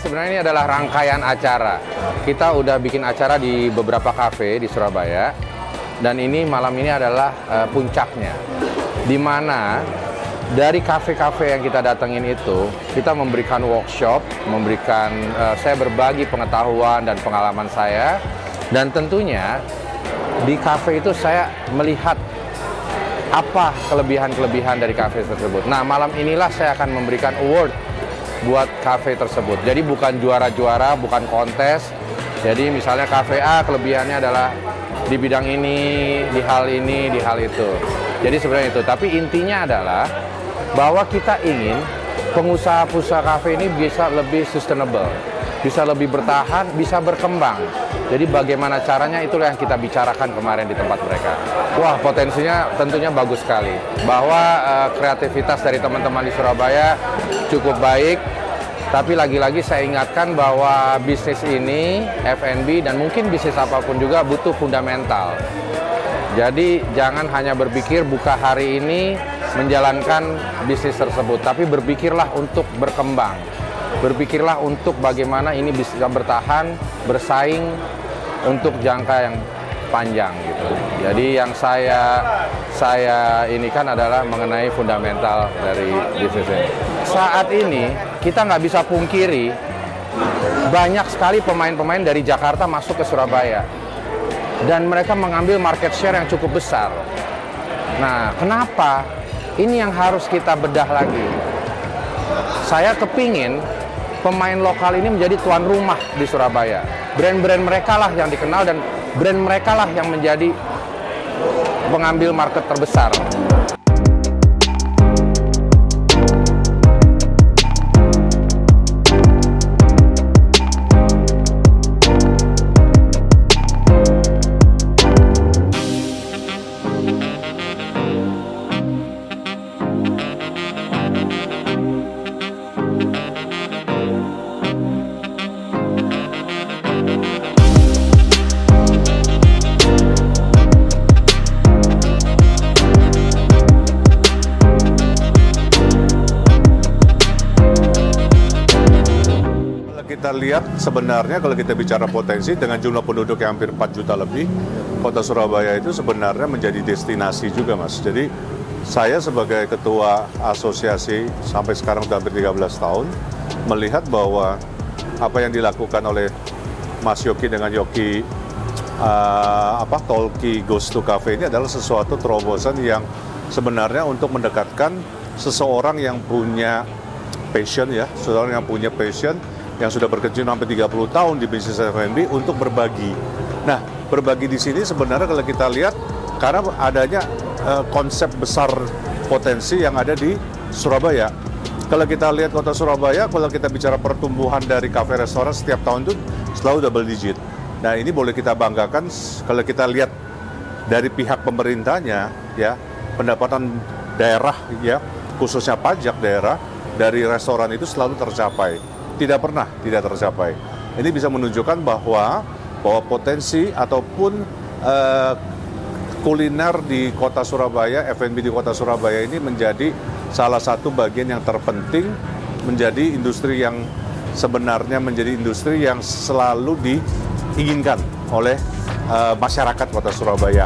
sebenarnya ini adalah rangkaian acara. Kita udah bikin acara di beberapa kafe di Surabaya, dan ini malam ini adalah puncaknya. Di mana dari kafe-kafe yang kita datengin itu, kita memberikan workshop, saya berbagi pengetahuan dan pengalaman saya, dan tentunya di kafe itu saya melihat apa kelebihan-kelebihan dari kafe tersebut. Nah, malam inilah saya akan memberikan award buat kafe tersebut. Jadi bukan juara-juara, bukan kontes. Jadi misalnya kafe A kelebihannya adalah di bidang ini, di hal ini, di hal itu. Jadi sebenarnya itu. Tapi intinya adalah bahwa kita ingin pengusaha-pengusaha kafe ini bisa lebih sustainable, bisa lebih bertahan, bisa berkembang. Jadi bagaimana caranya, itulah yang kita bicarakan kemarin di tempat mereka. Wah, potensinya tentunya bagus sekali. Bahwa kreativitas dari teman-teman di Surabaya cukup baik. Tapi lagi-lagi saya ingatkan bahwa bisnis ini, F&B dan mungkin bisnis apapun juga butuh fundamental. Jadi jangan hanya berpikir buka hari ini menjalankan bisnis tersebut, tapi berpikirlah untuk berkembang. Berpikirlah untuk bagaimana ini bisa bertahan, bersaing untuk jangka yang panjang gitu. Jadi yang saya ini kan adalah mengenai fundamental dari bisnis ini. Saat ini kita nggak bisa pungkiri banyak sekali pemain-pemain dari Jakarta masuk ke Surabaya dan mereka mengambil market share yang cukup besar. Nah, kenapa? Ini yang harus kita bedah lagi. Saya kepingin pemain lokal ini menjadi tuan rumah di Surabaya. Brand-brand mereka lah yang dikenal dan brand mereka lah yang menjadi pengambil market terbesar. Kita lihat sebenarnya kalau kita bicara potensi dengan jumlah penduduk yang hampir 4 juta lebih, kota Surabaya itu sebenarnya menjadi destinasi juga, Mas. Jadi saya sebagai ketua asosiasi sampai sekarang sudah hampir 13 tahun, melihat bahwa apa yang dilakukan oleh Mas Yoki dengan Yoki Talkie Goes to Cafe ini adalah sesuatu terobosan yang sebenarnya untuk mendekatkan seseorang yang punya passion, seseorang yang punya passion, yang sudah berkecimpung hampir 30 tahun di bisnis F&B untuk berbagi. Nah, berbagi di sini sebenarnya kalau kita lihat karena adanya konsep besar potensi yang ada di Surabaya. Kalau kita lihat kota Surabaya, kalau kita bicara pertumbuhan dari kafe restoran setiap tahun itu selalu double digit. Nah, ini boleh kita banggakan kalau kita lihat dari pihak pemerintahnya, pendapatan daerah, khususnya pajak daerah dari restoran itu selalu tercapai. Tidak pernah tidak tercapai. Ini bisa menunjukkan bahwa potensi ataupun kuliner di kota Surabaya, F&B di kota Surabaya ini menjadi salah satu bagian yang terpenting, menjadi industri yang sebenarnya menjadi industri yang selalu diinginkan oleh masyarakat kota Surabaya.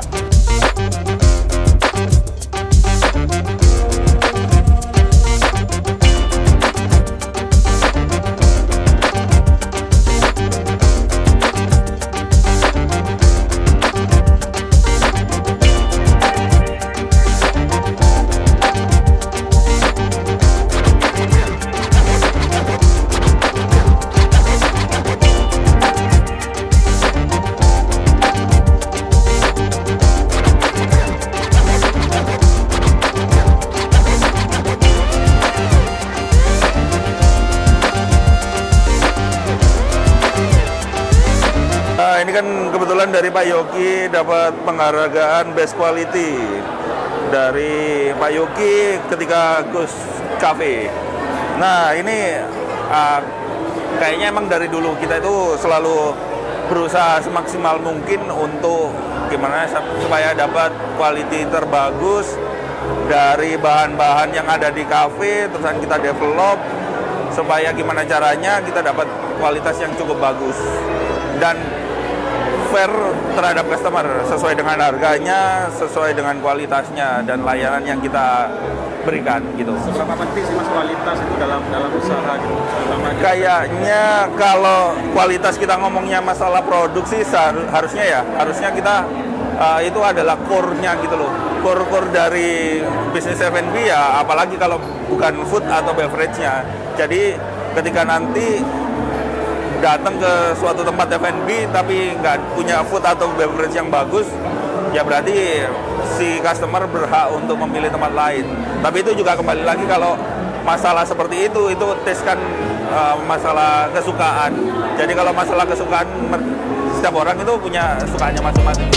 Ini kan kebetulan dari Pak Yoki dapat penghargaan Best Quality dari Pak Yoki ketika Goes Cafe. Nah, ini kayaknya emang dari dulu kita itu selalu berusaha semaksimal mungkin untuk gimana supaya dapat quality terbagus dari bahan-bahan yang ada di kafe, terus kita develop supaya gimana caranya kita dapat kualitas yang cukup bagus dan fair terhadap customer, sesuai dengan harganya, sesuai dengan kualitasnya dan layanan yang kita berikan gitu. Seberapa penting sih Mas kualitas itu dalam usaha gitu? Kayaknya kalau kualitas kita ngomongnya masalah produksi harusnya kita itu adalah core-nya gitu loh. Core dari bisnis F&B ya, apalagi kalau bukan food atau beverage-nya. Jadi ketika nanti datang ke suatu tempat F&B tapi nggak punya food atau beverage yang bagus, ya berarti si customer berhak untuk memilih tempat lain. Tapi itu juga kembali lagi kalau masalah seperti itu tes kan masalah kesukaan. Jadi kalau masalah kesukaan, setiap orang itu punya sukanya masing-masing.